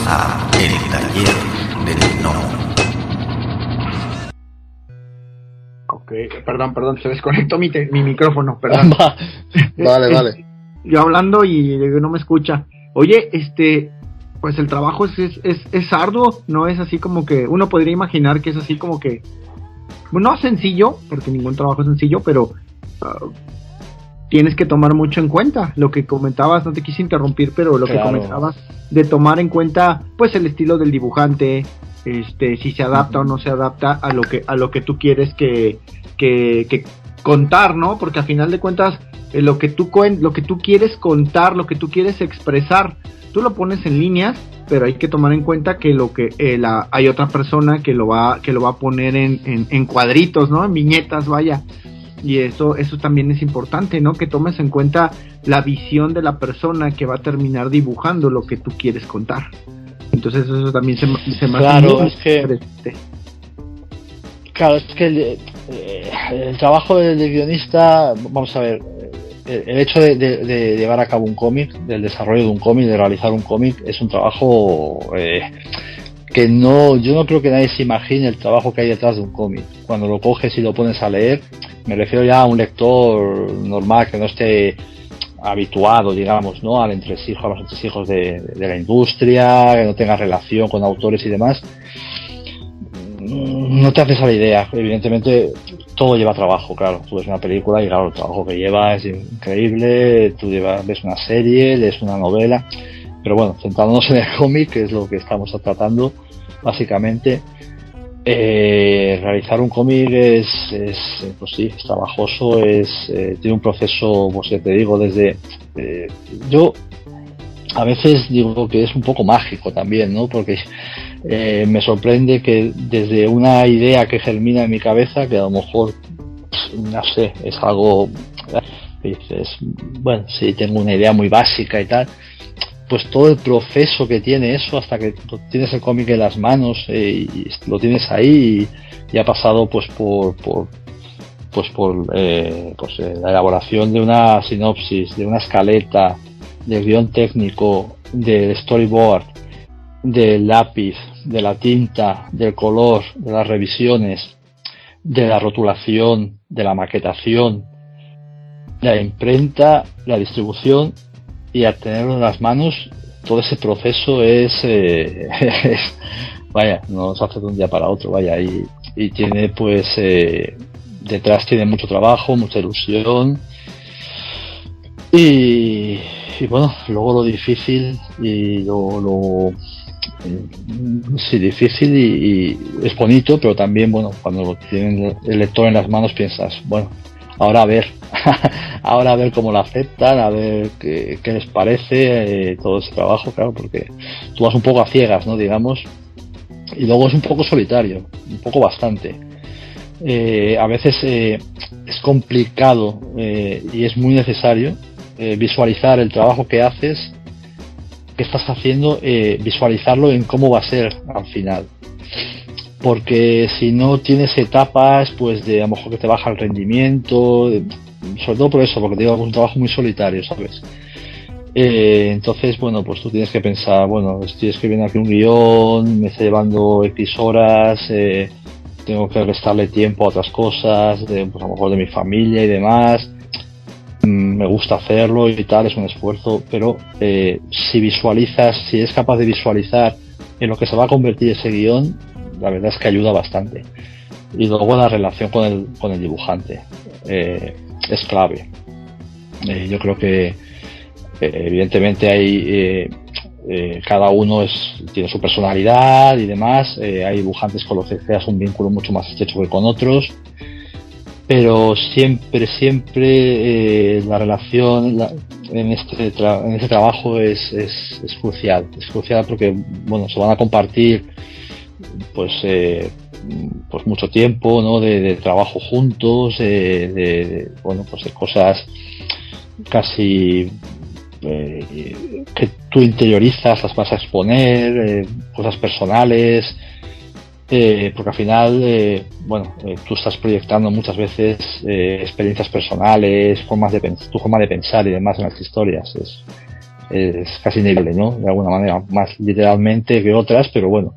a El Taller del Gnomo. Ok, perdón, se desconectó mi micrófono, perdón. Vale. Yo hablando y no me escucha. Oye, pues el trabajo es arduo, no es así como que uno podría imaginar que es así como que no sencillo, porque ningún trabajo es sencillo, pero tienes que tomar mucho en cuenta lo que comentabas. No te quise interrumpir, pero lo que comentabas de tomar en cuenta pues el estilo del dibujante, si se adapta o no se adapta a lo que tú quieres que contar, ¿no? Porque a final de cuentas lo que tú quieres contar, lo que tú quieres expresar, tú lo pones en líneas, pero hay que tomar en cuenta que hay otra persona que lo va a poner en cuadritos, ¿no? En viñetas, vaya. Y eso también es importante, ¿no? Que tomes en cuenta la visión de la persona que va a terminar dibujando lo que tú quieres contar. Entonces eso también se me hace muy interesante. Claro, es que el trabajo del guionista, vamos a ver, el hecho de llevar a cabo un cómic, del desarrollo de un cómic, de realizar un cómic, es un trabajo que yo no creo que nadie se imagine el trabajo que hay detrás de un cómic. Cuando lo coges y lo pones a leer, me refiero ya a un lector normal que no esté habituado, digamos, ¿no? a los entresijos de la industria, que no tenga relación con autores y demás, no te haces a la idea. Evidentemente todo lleva trabajo, claro. Tú ves una película y claro, el trabajo que lleva es increíble. Tú ves una serie, lees una novela, pero bueno, centrándonos en el cómic, que es lo que estamos tratando básicamente, realizar un cómic pues sí, es trabajoso, tiene un proceso, pues ya te digo, desde yo a veces digo que es un poco mágico también, ¿no? Porque me sorprende que desde una idea que germina en mi cabeza, que a lo mejor, no sé, es algo que dices, bueno, sí, tengo una idea muy básica y tal, pues todo el proceso que tiene eso hasta que tienes el cómic en las manos y lo tienes ahí y ha pasado pues por la elaboración de una sinopsis, de una escaleta, del guión técnico, del storyboard, del lápiz, de la tinta, del color, de las revisiones, de la rotulación, de la maquetación, la imprenta, la distribución, y al tenerlo en las manos, todo ese proceso vaya, no se hace de un día para otro, vaya, y tiene pues detrás tiene mucho trabajo, mucha ilusión y bueno, luego lo difícil y sí, difícil y es bonito, pero también, bueno, cuando lo tienen el lector en las manos piensas, bueno, ahora a ver cómo lo aceptan, a ver qué les parece todo ese trabajo, claro, porque tú vas un poco a ciegas, ¿no? Digamos, y luego es un poco solitario, un poco bastante. A veces es complicado y es muy necesario visualizar el trabajo que haces, que estás haciendo, visualizarlo en cómo va a ser al final. Porque si no tienes etapas, pues de a lo mejor que te baja el rendimiento, sobre todo por eso, porque te digo, es un trabajo muy solitario, ¿sabes? Entonces, bueno, pues tú tienes que pensar, bueno, estoy escribiendo aquí un guión, me está llevando X horas, tengo que restarle tiempo a otras cosas, pues a lo mejor de mi familia y demás, me gusta hacerlo y tal, es un esfuerzo, pero si eres capaz de visualizar en lo que se va a convertir ese guión, la verdad es que ayuda bastante. Y luego la relación con el dibujante es clave. Yo creo que evidentemente hay cada uno tiene su personalidad y demás. Hay dibujantes con los que creas un vínculo mucho más estrecho que con otros, pero siempre la relación en este trabajo es crucial. Es crucial porque, bueno, se van a compartir pues mucho tiempo, ¿no? de trabajo juntos, bueno, pues de cosas casi que tú interiorizas, las vas a exponer, cosas personales, porque al final, bueno, tú estás proyectando muchas veces experiencias personales, tu forma de pensar y demás en las historias. es casi inevitable, ¿no? De alguna manera, más literalmente que otras, pero bueno.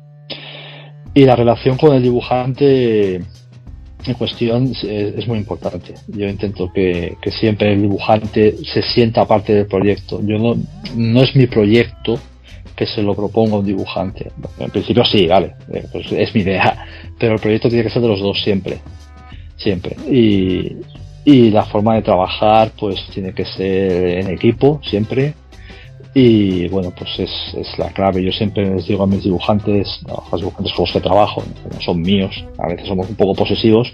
Y la relación con el dibujante en cuestión es muy importante. Yo intento que siempre el dibujante se sienta parte del proyecto. Yo no es mi proyecto que se lo proponga un dibujante. En principio sí, vale, pues es mi idea, pero el proyecto tiene que ser de los dos siempre. Y la forma de trabajar pues tiene que ser en equipo siempre. Y bueno, pues es la clave. Yo siempre les digo a mis dibujantes, a los dibujantes con los que trabajo, no son míos, a veces somos un poco posesivos,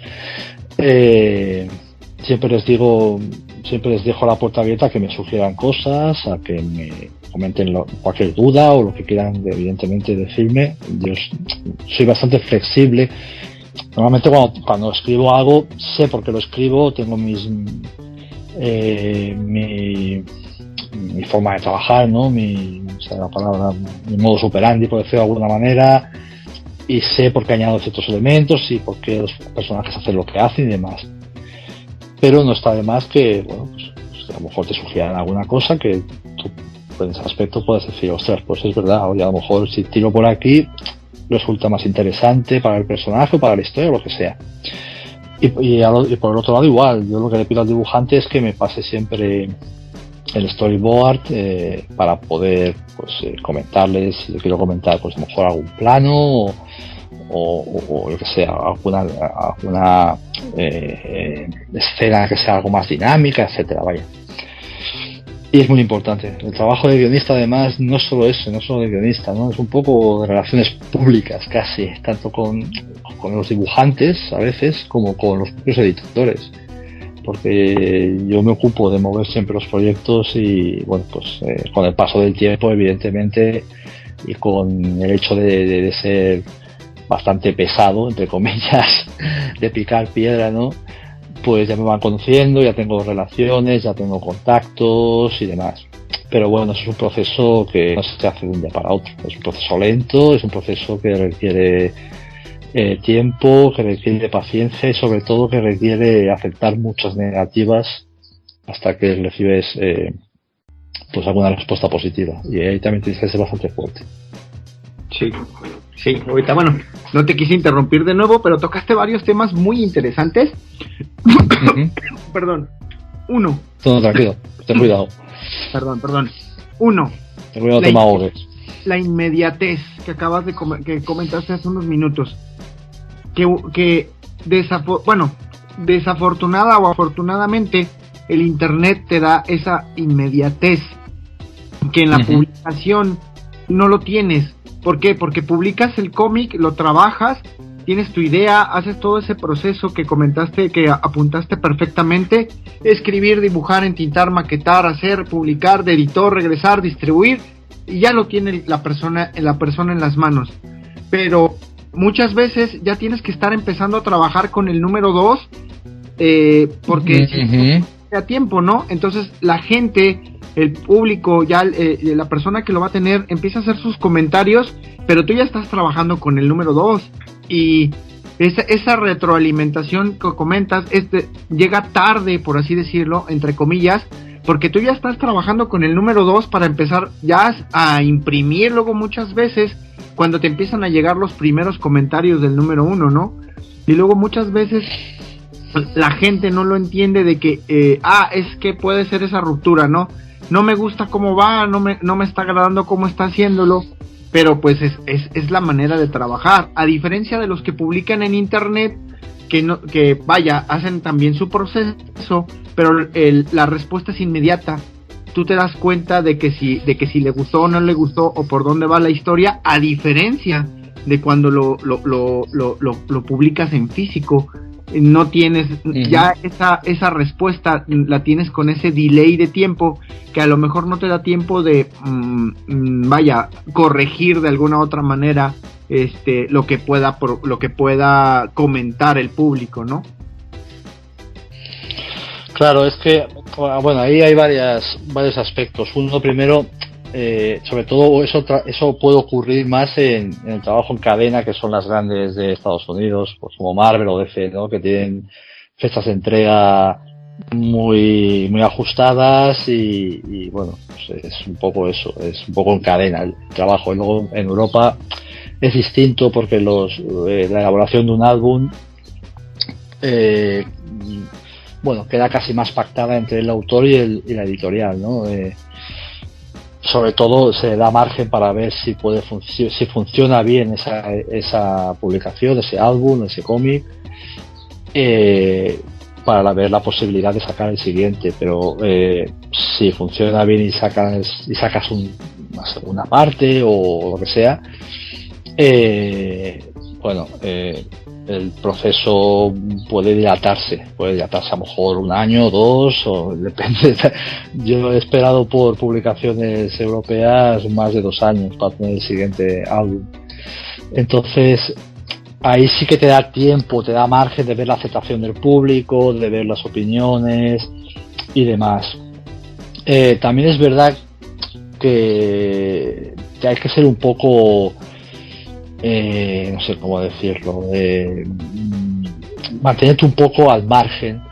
siempre les dejo la puerta abierta a que me sugieran cosas, a que me comenten cualquier duda o lo que quieran evidentemente decirme. Yo soy bastante flexible. Normalmente cuando escribo algo, sé por qué lo escribo, tengo mi forma de trabajar, ¿no? Mi modus operandi, por decirlo de alguna manera, y sé por qué añado ciertos elementos y por qué los personajes hacen lo que hacen y demás. Pero no está de más que, bueno, pues a lo mejor te sugieran alguna cosa que tú en ese aspecto puedes decir, ostras, pues es verdad, oye, a lo mejor si tiro por aquí resulta más interesante para el personaje o para la historia o lo que sea. Y por el otro lado igual, yo lo que le pido al dibujante es que me pase siempre el storyboard para poder pues comentarles si le quiero comentar pues a lo mejor algún plano o lo que sea, alguna escena que sea algo más dinámica, etcétera, vaya. Y es muy importante. El trabajo de guionista además no es solo eso, no es solo de guionista, ¿no? Es un poco de relaciones públicas casi, tanto con los dibujantes a veces como con los propios editores. Porque yo me ocupo de mover siempre los proyectos y bueno, pues con el paso del tiempo evidentemente y con el hecho de ser bastante pesado, entre comillas, de picar piedra, ¿no? Pues ya me van conociendo, ya tengo relaciones, ya tengo contactos y demás. Pero bueno, es un proceso que no se hace de un día para otro, es un proceso lento, es un proceso que requiere tiempo, que requiere paciencia y sobre todo que requiere aceptar muchas negativas hasta que recibes pues alguna respuesta positiva, y ahí también tienes que ser bastante fuerte. Sí, ahorita bueno, no te quise interrumpir de nuevo, pero tocaste varios temas muy interesantes. Perdón. Uno. Todo tranquilo, ten cuidado. Perdón. Uno. Ten cuidado, te me ahogues. La inmediatez que acabas de que comentaste hace unos minutos. Que desafortunada o afortunadamente el internet te da esa inmediatez que en la publicación no lo tienes. ¿Por qué? Porque publicas el cómic, lo trabajas, tienes tu idea, haces todo ese proceso que comentaste, que apuntaste perfectamente, escribir, dibujar, entintar, maquetar, hacer, publicar, de editor, regresar, distribuir, y ya lo tiene la persona en las manos. Pero muchas veces ya tienes que estar empezando a trabajar con el número 2, porque a tiempo, ¿no? Entonces la gente, el público, ya la persona que lo va a tener, empieza a hacer sus comentarios, pero tú ya estás trabajando con el número 2 y esa retroalimentación que comentas llega tarde, por así decirlo, entre comillas, porque tú ya estás trabajando con el número 2 para empezar ya a imprimir luego muchas veces cuando te empiezan a llegar los primeros comentarios del número 1, ¿no? Y luego muchas veces la gente no lo entiende de que, es que puede ser esa ruptura, ¿no? No me gusta cómo va, no me está agradando cómo está haciéndolo, pero pues es la manera de trabajar, a diferencia de los que publican en internet, que hacen también su proceso, pero la respuesta es inmediata. Tú te das cuenta de que si le gustó o no le gustó, o por dónde va la historia, a diferencia de cuando lo publicas en físico. No tienes ya esa respuesta, la tienes con ese delay de tiempo que a lo mejor no te da tiempo de corregir de alguna otra manera lo que pueda comentar el público, ¿no? Claro, es que bueno, ahí hay varios aspectos. Uno, primero, sobre todo eso puede ocurrir más en el trabajo en cadena, que son las grandes de Estados Unidos, pues como Marvel o DC, ¿no? Que tienen fechas de entrega muy muy ajustadas y bueno, pues es un poco eso, es un poco en cadena el trabajo. Y luego en Europa es distinto porque la elaboración de un álbum bueno, queda casi más pactada entre el autor y la editorial, ¿no? Sobre todo se le da margen para ver si si funciona bien esa publicación, ese álbum, ese cómic, para ver la posibilidad de sacar el siguiente. Pero si funciona bien y sacas una segunda parte o lo que sea, bueno, el proceso puede dilatarse a lo mejor un año, dos, o depende. Yo he esperado por publicaciones europeas más de 2 años para tener el siguiente álbum. Entonces ahí sí que te da tiempo, te da margen de ver la aceptación del público, de ver las opiniones y demás. También es verdad que hay que ser un poco no sé cómo decirlo, mantenerte un poco al margen,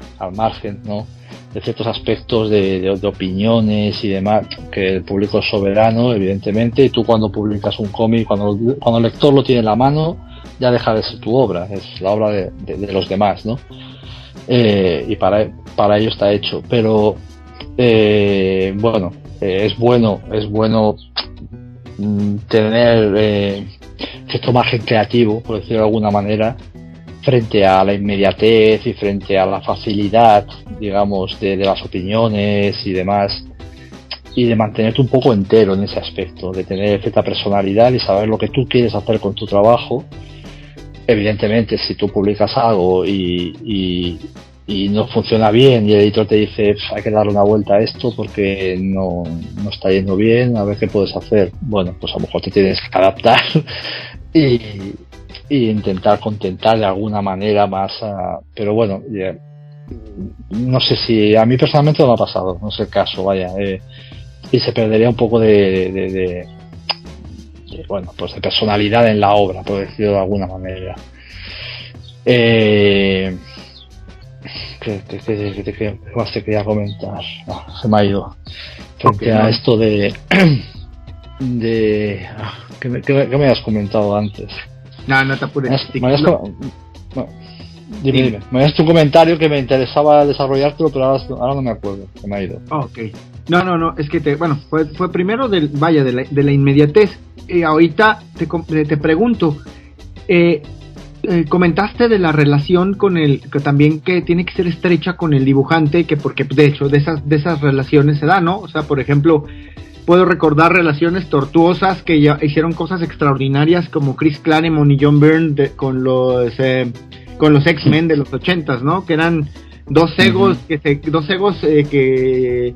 ¿no? De ciertos aspectos de opiniones y demás, que el público es soberano, evidentemente, y tú cuando publicas un cómic, cuando el lector lo tiene en la mano, ya deja de ser tu obra, es la obra de los demás, ¿no? Y para ello está hecho. Pero bueno, es bueno tener cierto margen creativo, por decirlo de alguna manera, frente a la inmediatez y frente a la facilidad, digamos, de las opiniones y demás, y de mantenerte un poco entero en ese aspecto, de tener cierta personalidad y saber lo que tú quieres hacer con tu trabajo. Evidentemente, si tú publicas algo y no funciona bien y el editor te dice hay que darle una vuelta a esto porque no está yendo bien, a ver qué puedes hacer, bueno, pues a lo mejor te tienes que adaptar y intentar contentar de alguna manera más pero bueno, no sé, si a mí personalmente no me ha pasado, no es el caso, vaya, y se perdería un poco de bueno, pues de personalidad en la obra, por decirlo de alguna manera. ¿Qué más te quería comentar? Se me ha ido. Frente a esto ¿qué me has comentado antes? No te apures. Dime. Me has hecho un comentario que me interesaba desarrollártelo, pero ahora no me acuerdo. Se me ha ido. Ok. No, es que fue primero de la inmediatez. Ahorita te pregunto, comentaste de la relación que también que tiene que ser estrecha con el dibujante, que porque de hecho de esas relaciones se da, ¿no? O sea, por ejemplo, puedo recordar relaciones tortuosas que ya hicieron cosas extraordinarias como Chris Claremont y John Byrne con los X-Men de los 80s, ¿no? Que eran dos egos que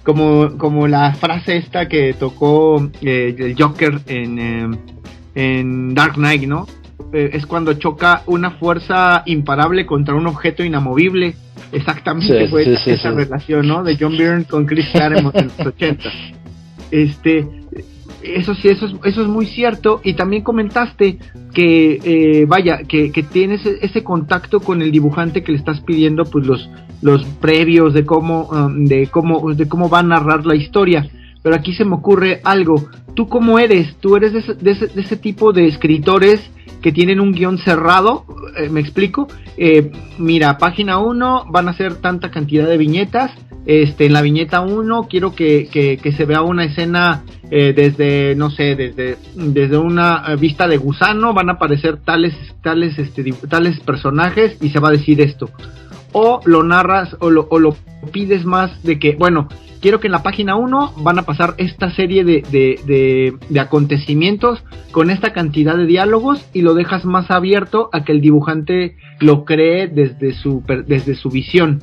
como la frase esta que tocó el Joker en Dark Knight, ¿no? Es cuando choca una fuerza imparable contra un objeto inamovible. Exactamente, esa relación, ¿no? De John Byrne con Chris Claremont en los 80. Eso es muy cierto. Y también comentaste que que tienes ese contacto con el dibujante que le estás pidiendo pues los previos de cómo va a narrar la historia. Pero aquí se me ocurre algo. ¿Tú cómo eres? ¿Tú eres de ese tipo de escritores que tienen un guión cerrado? ¿Me explico? Mira, página 1 van a ser tanta cantidad de viñetas. En la viñeta 1 quiero que se vea una escena desde una vista de gusano, van a aparecer tales personajes y se va a decir esto. O lo narras o lo pides más de que, bueno, quiero que en la página 1 van a pasar esta serie de acontecimientos con esta cantidad de diálogos y lo dejas más abierto a que el dibujante lo cree desde su visión.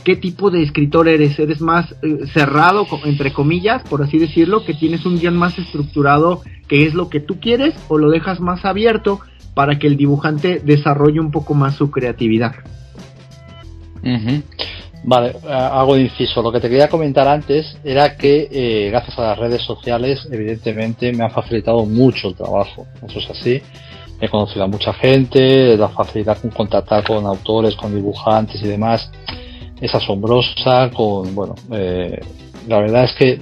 ¿Qué tipo de escritor eres? ¿Eres más cerrado, entre comillas, por así decirlo, que tienes un guión más estructurado, que es lo que tú quieres, o lo dejas más abierto para que el dibujante desarrolle un poco más su creatividad? Uh-huh. Vale, hago de inciso. Lo que te quería comentar antes era que gracias a las redes sociales, evidentemente, me han facilitado mucho el trabajo. Eso es así. He conocido a mucha gente, la facilidad con contactar con autores, con dibujantes y demás. es asombrosa, la verdad es que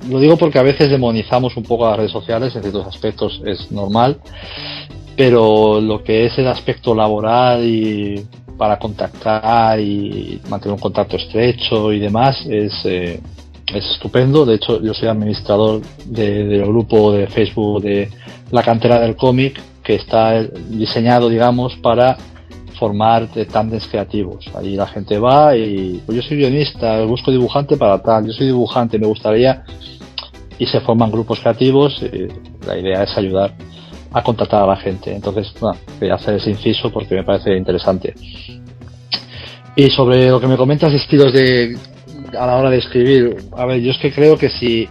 lo digo porque a veces demonizamos un poco a las redes sociales, en ciertos aspectos es normal, pero lo que es el aspecto laboral y para contactar y mantener un contacto estrecho y demás es estupendo. De hecho, yo soy administrador del grupo de Facebook de la cantera del cómic, que está diseñado, digamos, para formar tándems creativos. Ahí la gente va y pues yo soy guionista, busco dibujante para tal, yo soy dibujante, me gustaría, y se forman grupos creativos. La idea es ayudar a contactar a la gente. Entonces, quería hacer ese inciso porque me parece interesante. Y sobre lo que me comentas, estilos a la hora de escribir, a ver, yo es que creo que si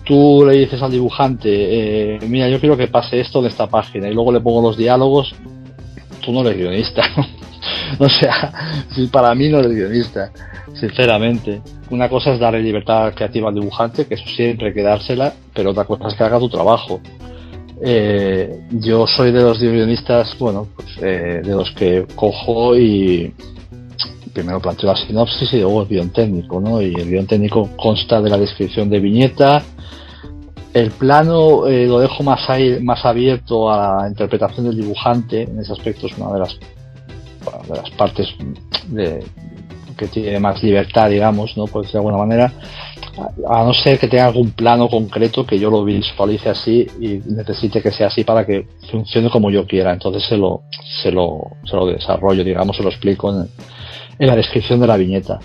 tú le dices al dibujante, mira, yo quiero que pase esto de esta página, y luego le pongo los diálogos, tú no eres guionista. O sea, para mí no eres guionista, sinceramente. Una cosa es darle libertad creativa al dibujante, que eso siempre hay que dársela, pero otra cosa es que haga tu trabajo. Yo soy de los guionistas, de los que cojo y primero planteo la sinopsis y luego el guión técnico, ¿no? Y el guión técnico consta de la descripción de viñeta. El plano lo dejo más abierto a la interpretación del dibujante. En ese aspecto es una de las partes que tiene más libertad, digamos, ¿no? Por decirlo de alguna manera, a no ser que tenga algún plano concreto que yo lo visualice así y necesite que sea así para que funcione como yo quiera. Entonces se lo desarrollo, digamos, se lo explico en la descripción de la viñeta.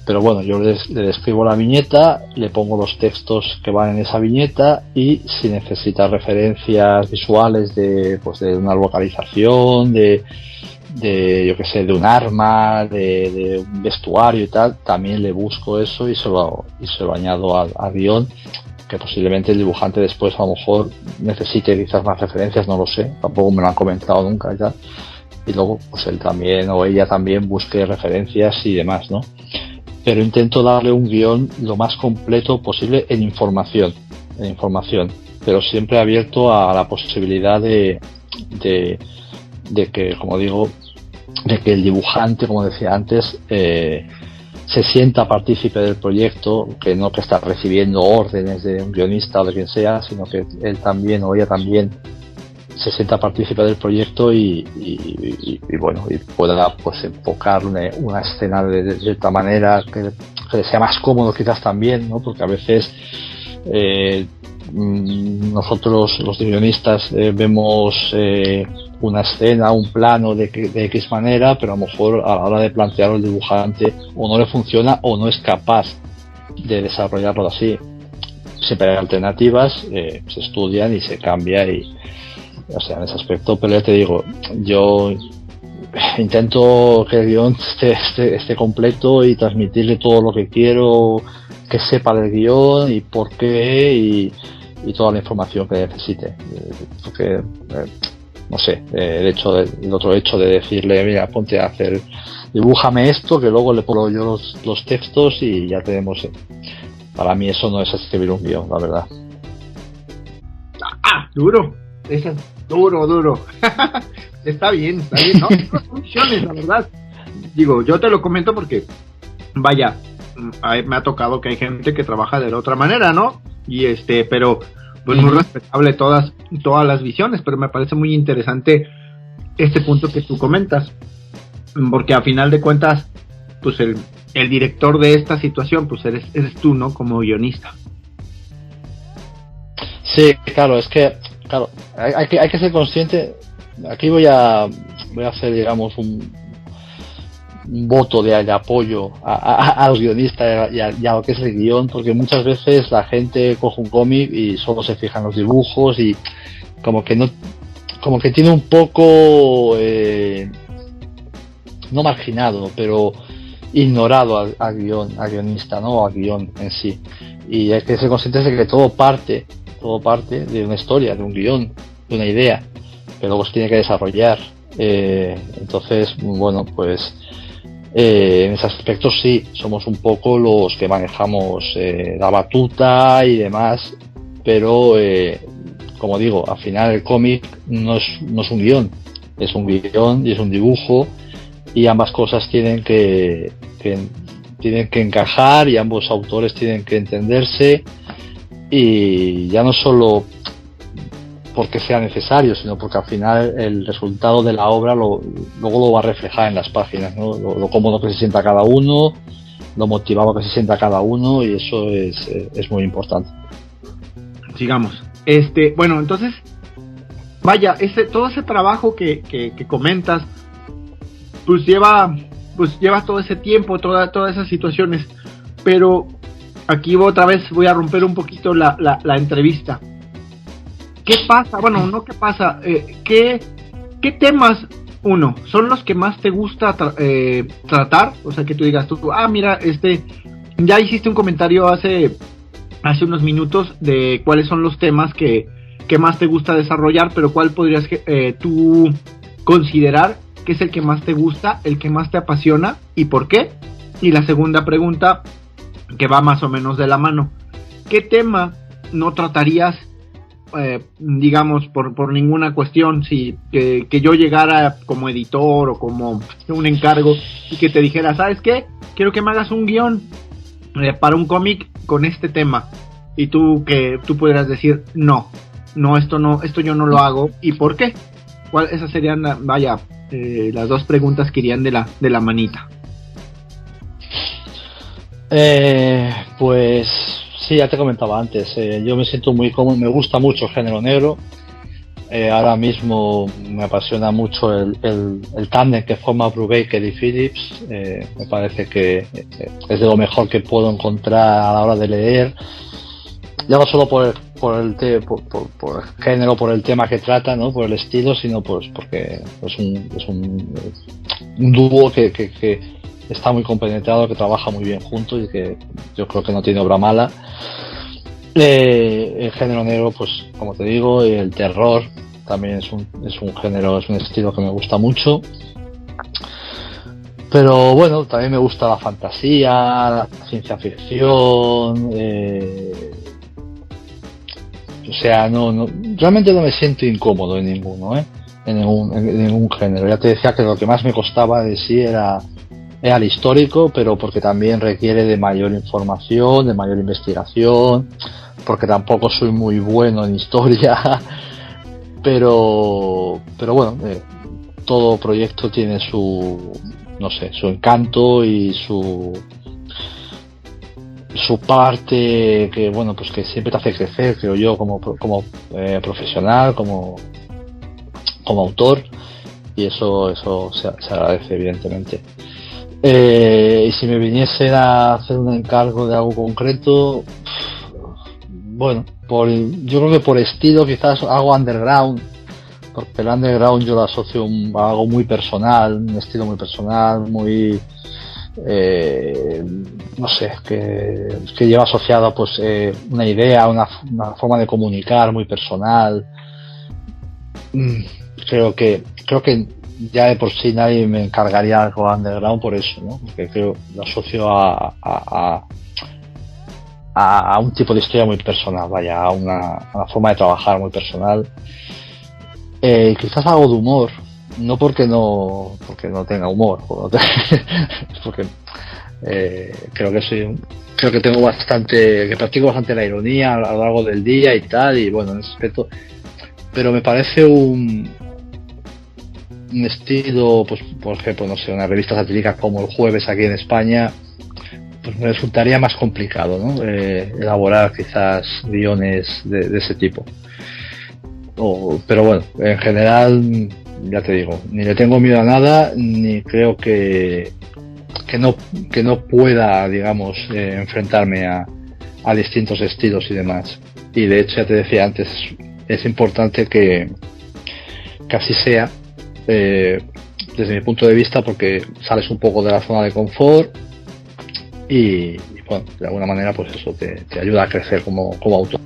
Pero bueno, yo le describo la viñeta, le pongo los textos que van en esa viñeta, y si necesita referencias visuales de una localización, de yo que sé, de un arma, de un vestuario y tal, también le busco eso y se lo añado al guión, que posiblemente el dibujante después a lo mejor necesite quizás más referencias, no lo sé, tampoco me lo han comentado nunca y tal, y luego pues él también o ella también busque referencias y demás, ¿no? Pero intento darle un guión lo más completo posible en información, pero siempre abierto a la posibilidad de que, como digo, de que el dibujante, como decía antes, se sienta partícipe del proyecto, que no que está recibiendo órdenes de un guionista o de quien sea, sino que él también o ella también se sienta partícipe del proyecto y pueda pues enfocar una escena de cierta manera que le sea más cómodo quizás también, ¿no? Porque a veces nosotros los guionistas vemos una escena, un plano de X manera, pero a lo mejor a la hora de plantearlo el dibujante o no le funciona o no es capaz de desarrollarlo así. Siempre hay alternativas, se estudian y se cambia o sea, en ese aspecto, pero ya te digo, yo intento que el guión esté completo y transmitirle todo lo que quiero que sepa del guión y por qué y toda la información que necesite, porque no sé, el otro hecho de decirle, mira, ponte a hacer, dibújame esto, que luego le pongo yo los textos y ya tenemos, para mí eso no es escribir un guión, la verdad. Duro, esa es duro. Está bien, ¿no? Son opciones, la verdad. Digo, yo te lo comento porque, vaya, me ha tocado que hay gente que trabaja de la otra manera, ¿no? Y pero pues muy respetable todas las visiones, pero me parece muy interesante este punto que tú comentas, porque a final de cuentas, pues el director de esta situación, pues eres tú, ¿no? Como guionista. Sí, claro, es que hay que ser consciente. Aquí voy a hacer, digamos, un voto de apoyo a los guionistas y a lo que es el guión, porque muchas veces la gente coge un cómic y solo se fija en los dibujos y como que tiene un poco no marginado, pero ignorado al guionista, ¿no? Al guión en sí. Y hay que ser conscientes de que todo parte de una historia, de un guión, de una idea, que luego se tiene que desarrollar. Entonces, bueno, pues en ese aspecto sí, somos un poco los que manejamos la batuta y demás, pero como digo, al final el cómic no es un guión, es un guión y es un dibujo, y ambas cosas tienen que encajar, y ambos autores tienen que entenderse, y ya no solo porque sea necesario, sino porque al final el resultado de la obra luego lo va a reflejar en las páginas, ¿no? Lo cómodo que se sienta cada uno, lo motivado que se sienta cada uno, y eso es muy importante. Sigamos. Bueno, entonces, vaya, todo ese trabajo que comentas, pues lleva todo ese tiempo, todas esas situaciones, pero aquí otra vez voy a romper un poquito la entrevista. ¿Qué pasa? Bueno, no qué pasa, ¿qué temas, son los que más te gusta tratar? O sea, que tú digas mira, ya hiciste un comentario hace unos minutos de cuáles son los temas que más te gusta desarrollar, pero ¿cuál podrías tú considerar que es el que más te gusta, el que más te apasiona, y por qué? Y la segunda pregunta, que va más o menos de la mano, ¿qué tema no tratarías, digamos, por ninguna cuestión, si que yo llegara como editor o como un encargo y que te dijera, ¿sabes qué? Quiero que me hagas un guión para un cómic con este tema, y tú pudieras decir, no, esto yo no lo hago, ¿y por qué? Esas serían, las dos preguntas que irían de la manita. Pues sí, ya te comentaba antes, yo me siento muy cómodo, me gusta mucho el género negro. Ahora mismo me apasiona mucho el tándem que forma Brubaker y Phillips. Me parece que es de lo mejor que puedo encontrar a la hora de leer, ya no solo por el género, por el tema que trata, ¿no? Por el estilo, sino pues porque es un dúo que está muy compenetrado, que trabaja muy bien juntos y que yo creo que no tiene obra mala. El género negro, pues como te digo, y el terror también es un género, es un estilo que me gusta mucho. Pero bueno, también me gusta la fantasía, la ciencia ficción. O sea, realmente no me siento incómodo en ninguno, en ningún género. Ya te decía que lo que más me costaba de sí era el histórico, pero porque también requiere de mayor información, de mayor investigación, porque tampoco soy muy bueno en historia, pero bueno, todo proyecto tiene su encanto y su parte que, bueno, pues que siempre te hace crecer, creo yo, como profesional, como autor, y eso se agradece, evidentemente. Y si me viniesen a hacer un encargo de algo concreto, bueno, yo creo que por estilo quizás algo underground, porque el underground yo lo asocio a algo muy personal, un estilo muy personal, muy no sé, que lleva asociado pues una idea, una forma de comunicar muy personal. Creo que ya de por sí nadie me encargaría algo underground por eso, ¿no? Porque creo lo asocio a un tipo de historia muy personal, a una forma de trabajar muy personal. Quizás algo de humor, no porque no tenga humor, porque creo que tengo que practico bastante la ironía a lo largo del día y tal, y bueno, en ese aspecto, pero me parece un estilo, pues por ejemplo, no sé, una revista satírica como El Jueves aquí en España, pues me resultaría más complicado, ¿no? Elaborar quizás guiones de ese tipo. Pero bueno, en general, ya te digo, ni le tengo miedo a nada, ni creo que no pueda, digamos, enfrentarme a distintos estilos y demás. Y de hecho, ya te decía antes, es importante que así sea, desde mi punto de vista, porque sales un poco de la zona de confort y bueno, de alguna manera pues eso te ayuda a crecer como autor.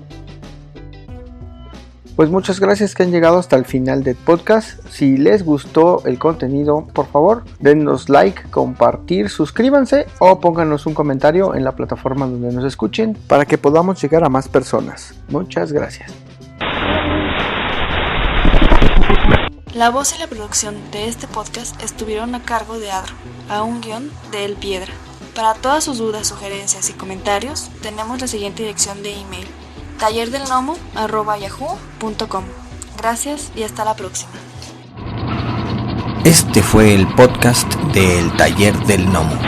Pues muchas gracias que han llegado hasta el final del podcast. Si les gustó el contenido, por favor, denos like, compartir, suscríbanse o pónganos un comentario en la plataforma donde nos escuchen para que podamos llegar a más personas. Muchas gracias. La voz y la producción de este podcast estuvieron a cargo de Adro, a un guión de El Piedra. Para todas sus dudas, sugerencias y comentarios, tenemos la siguiente dirección de email: tallerdelgnomo@yahoo.com. Gracias y hasta la próxima. Este fue el podcast de El Taller del Gnomo.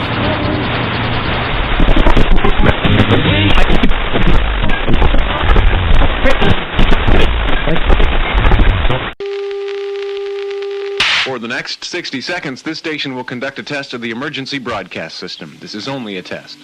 For the next 60 seconds, this station will conduct a test of the emergency broadcast system. This is only a test.